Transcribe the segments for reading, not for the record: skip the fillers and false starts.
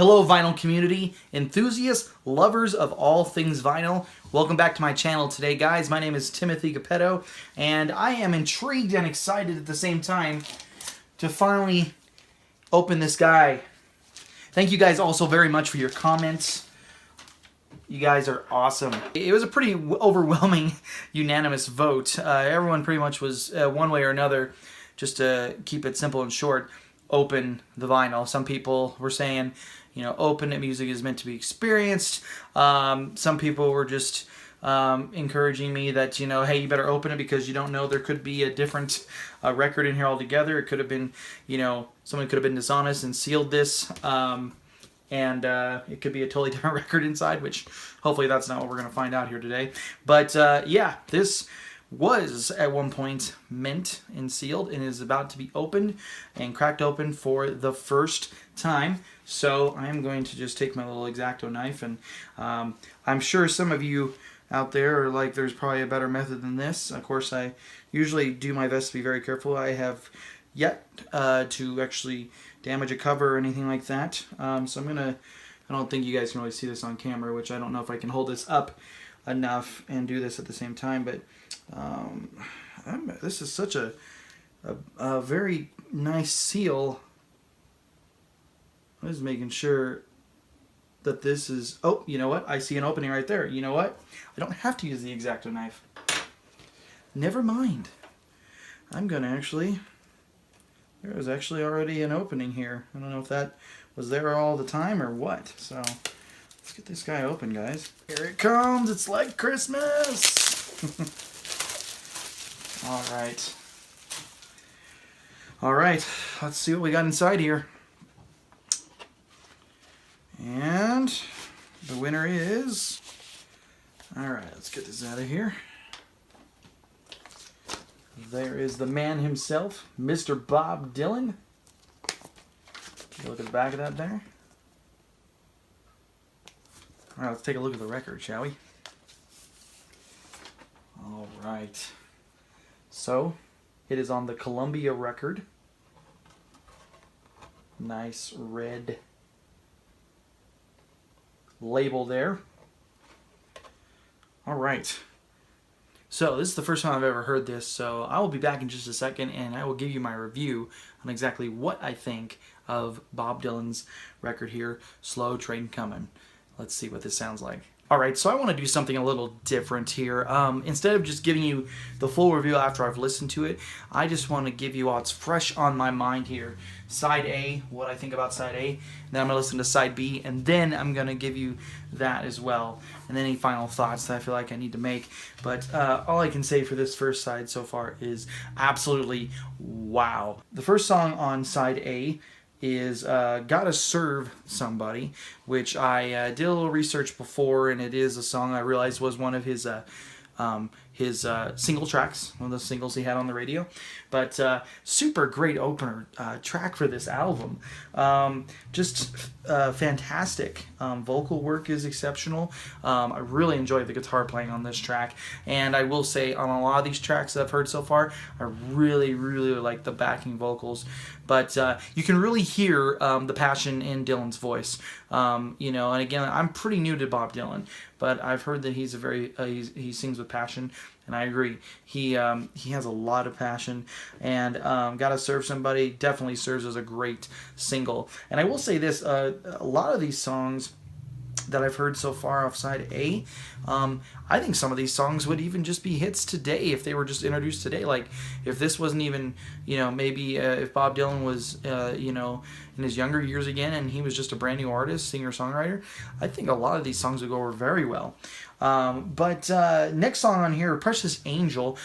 Hello vinyl community, enthusiasts, lovers of all things vinyl. Welcome back to my channel today, guys. My name is Timothy Capetto, and I am intrigued and excited at the same time to finally open this guy. Thank you guys also very much for your comments. You guys are awesome. It was a pretty overwhelming, unanimous vote. Everyone pretty much was one way or another, just to keep it simple and short, open the vinyl. Some people were saying, you know, open it, music is meant to be experienced. Some people were just encouraging me that, you know, hey, you better open it because you don't know, there could be a different record in here altogether. It could have been, you know, someone could have been dishonest and sealed this. And it could be a totally different record inside, which hopefully that's not what we're going to find out here today. But yeah, this was at one point mint and sealed and is about to be opened and cracked open for the first time. So I'm going to just take my little X-Acto knife, and I'm sure some of you out there are like, there's probably a better method than this. Of course, I usually do my best to be very careful. I have yet to actually damage a cover or anything like that. So I'm gonna, I don't think you guys can really see this on camera, which I don't know if I can hold this up enough and do this at the same time, but this is such a very nice seal. I'm just making sure that this is, oh, you know what? I see an opening right there. You know what? I don't have to use the X-Acto knife. Never mind. I'm gonna actually, there was actually already an opening here. I don't know if that was there all the time or what. So let's get this guy open, guys. Here it comes. It's like Christmas. All right. All right. Let's see what we got inside here. And the winner is, all right, let's get this out of here. There is the man himself, Mr. Bob Dylan. Look at the back of that there. All right, let's take a look at the record, shall we? All right. So, it is on the Columbia record. Nice red label there. All right. So this is the first time I've ever heard this, so I will be back in just a second and I will give you my review on exactly what I think of Bob Dylan's record here, Slow Train Comin'. Let's see what this sounds like. Alright, so I want to do something a little different here. Instead of just giving you the full review after I've listened to it, I just want to give you what's fresh on my mind here. Side A, what I think about Side A, then I'm going to listen to Side B, and then I'm going to give you that as well. And then any final thoughts that I feel like I need to make. But all I can say for this first side so far is absolutely wow. The first song on Side A is Gotta Serve Somebody, which I did a little research before, and it is a song I realized was one of his single tracks, one of the singles he had on the radio. But super great opener track for this album. Just fantastic. Vocal work is exceptional. I really enjoyed the guitar playing on this track, and I will say on a lot of these tracks that I've heard so far, I really like the backing vocals. But you can really hear the passion in Dylan's voice. You know, and again, I'm pretty new to Bob Dylan, but I've heard that he's a very he sings with passion, and I agree. He has a lot of passion, and Gotta Serve Somebody definitely serves as a great single. And I will say this: a lot of these songs that I've heard so far off Side A, I think some of these songs would even just be hits today if they were just introduced today. Like, if this wasn't even, you know, maybe if Bob Dylan was, you know, in his younger years again and he was just a brand new artist, singer-songwriter, I think a lot of these songs would go over very well. But next song on here, Precious Angel.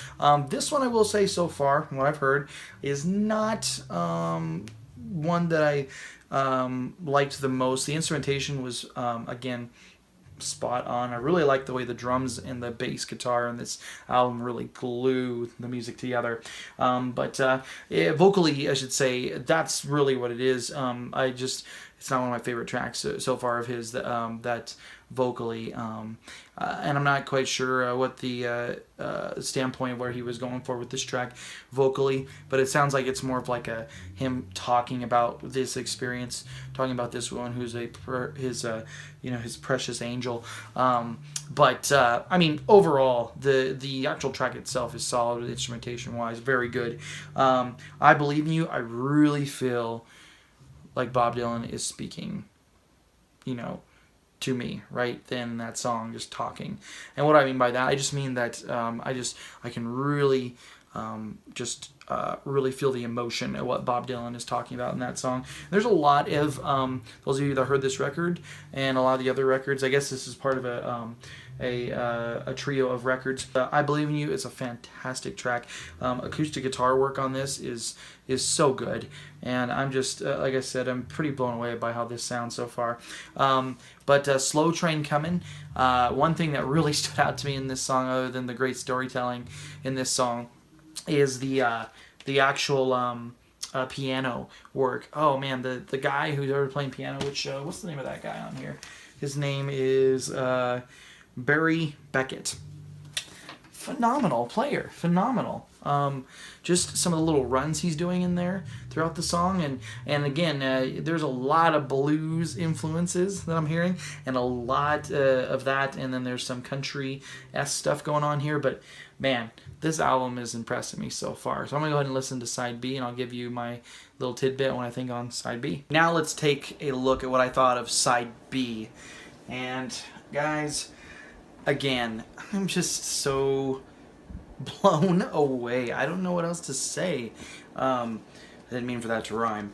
This one I will say so far, from what I've heard, is not one that I liked the most. The instrumentation was, again, spot on. I really like the way the drums and the bass guitar in this album really glue the music together. But vocally, I should say, that's really what it is. It's it's not one of my favorite tracks so far of his that vocally. And I'm not quite sure what the standpoint where he was going for with this track vocally, but it sounds like it's more of like him talking about this experience, talking about this one who's his precious angel. But I mean, overall, the actual track itself is solid, instrumentation wise, very good. I Believe in You. I really feel like Bob Dylan is speaking, to me right then in that song, just talking. And what I mean by that, I just mean that I can really really feel the emotion of what Bob Dylan is talking about in that song. There's a lot of those of you that heard this record and a lot of the other records. I guess this is part of a trio of records. I Believe in You is a fantastic track. Acoustic guitar work on this is so good, and I'm just like I said, I'm pretty blown away by how this sounds so far. But Slow Train Coming. One thing that really stood out to me in this song, other than the great storytelling in this song, is the actual piano work. Oh man, the guy who's ever playing piano, which what's the name of that guy on here? His name is Barry Beckett. Phenomenal player, phenomenal. Just some of the little runs he's doing in there throughout the song, and again, there's a lot of blues influences that I'm hearing, and a lot of that, and then there's some country-esque stuff going on here, but man, this album is impressing me so far. So I'm going to go ahead and listen to side B, and I'll give you my little tidbit when I think on side B. Now let's take a look at what I thought of side B. And guys, again, I'm just so blown away. I don't know what else to say. I didn't mean for that to rhyme.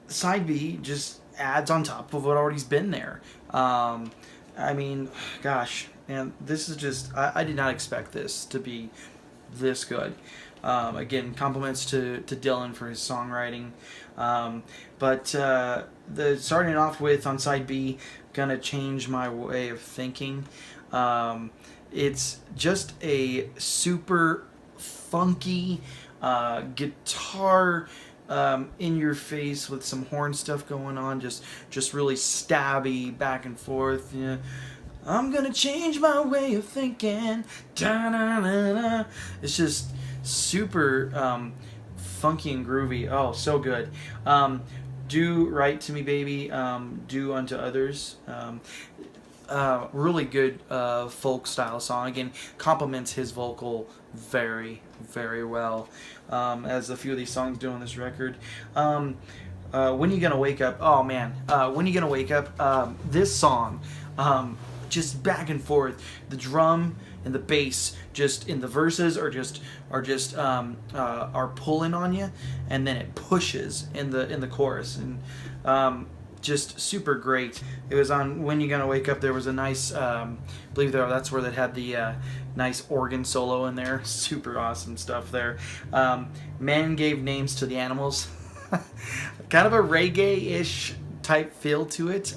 Side B just adds on top of what already's been there. I mean, gosh, man, this is just, I did not expect this to be this good. Again, compliments to Dylan for his songwriting. But starting it off with on side B, gonna change my way of thinking. It's just a super funky guitar in your face with some horn stuff going on, just really stabby back and forth. Yeah. I'm gonna change my way of thinking. Da-na-na-na. It's just super funky and groovy. Oh, so good. Do Right to Me Baby, Do Unto Others. Really good folk style song. Again, complements his vocal very, very well, as a few of these songs do on this record. When You Gonna Wake Up? Oh man, When You Gonna Wake Up? This song, just back and forth. The drum and the bass, just in the verses, are pulling on you, and then it pushes in the chorus, and just super great. It was on When You Gonna Wake Up. There was a nice, believe that's where they had the nice organ solo in there. Super awesome stuff there. Men Gave Names to the Animals. Kind of a reggae-ish type feel to it.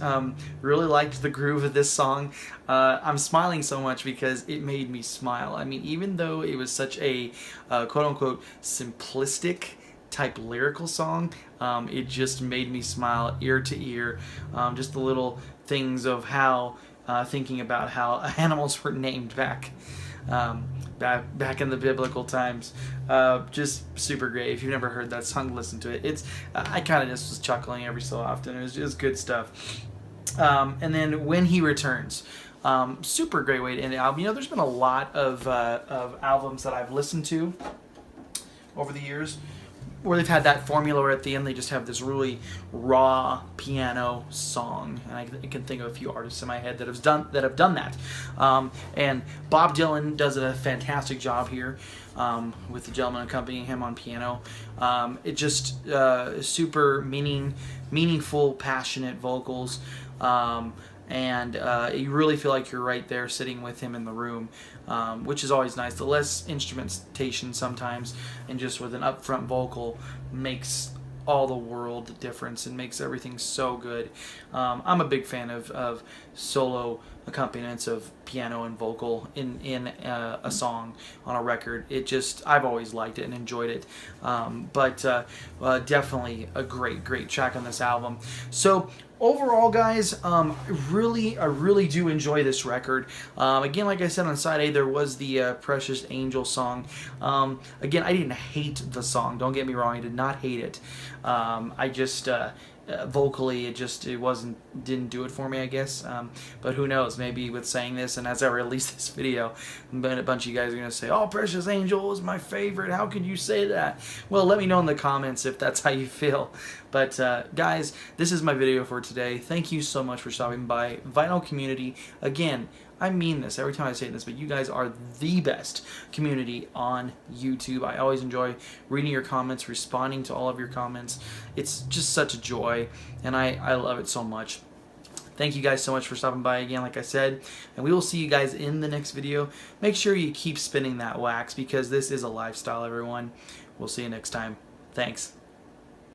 Really liked the groove of this song. I'm smiling so much because it made me smile. I mean, even though it was such a quote-unquote simplistic type lyrical song, it just made me smile ear to ear. Just the little things of how thinking about how animals were named back in the biblical times. Just super great. If you've never heard that song, listen to it. I kind of just was chuckling every so often. It was just good stuff. And then When He Returns. Super great way to end the album. There's been a lot of albums that I've listened to over the years where they've had that formula where at the end they just have this really raw piano song, and I can think of a few artists in my head that have done that. And Bob Dylan does a fantastic job here, with the gentleman accompanying him on piano. It just super meaningful, passionate vocals. And you really feel like you're right there sitting with him in the room, which is always nice. The less instrumentation sometimes and just with an upfront vocal makes all the world difference and makes everything so good. I'm a big fan of solo accompaniments of piano and vocal in a song on a record. I've always liked it and enjoyed it. But definitely a great track on this album. So overall, guys, I really do enjoy this record. Again, like I said, on side A, there was the Precious Angel song. Again, I didn't hate the song. Don't get me wrong, I did not hate it. I just vocally, didn't do it for me, I guess. But who knows? Maybe with saying this, and as I release this video, a bunch of you guys are gonna say, "Oh, Precious Angel is my favorite. How could you say that?" Well, let me know in the comments if that's how you feel. But guys, this is my video for today. Thank you so much for stopping by. Vinyl community, again, I mean this every time I say this, but you guys are the best community on YouTube. I always enjoy reading your comments, responding to all of your comments. It's just such a joy, and I love it so much. Thank you guys so much for stopping by again, like I said, and we will see you guys in the next video. Make sure you keep spinning that wax, because this is a lifestyle, everyone. We'll see you next time. Thanks.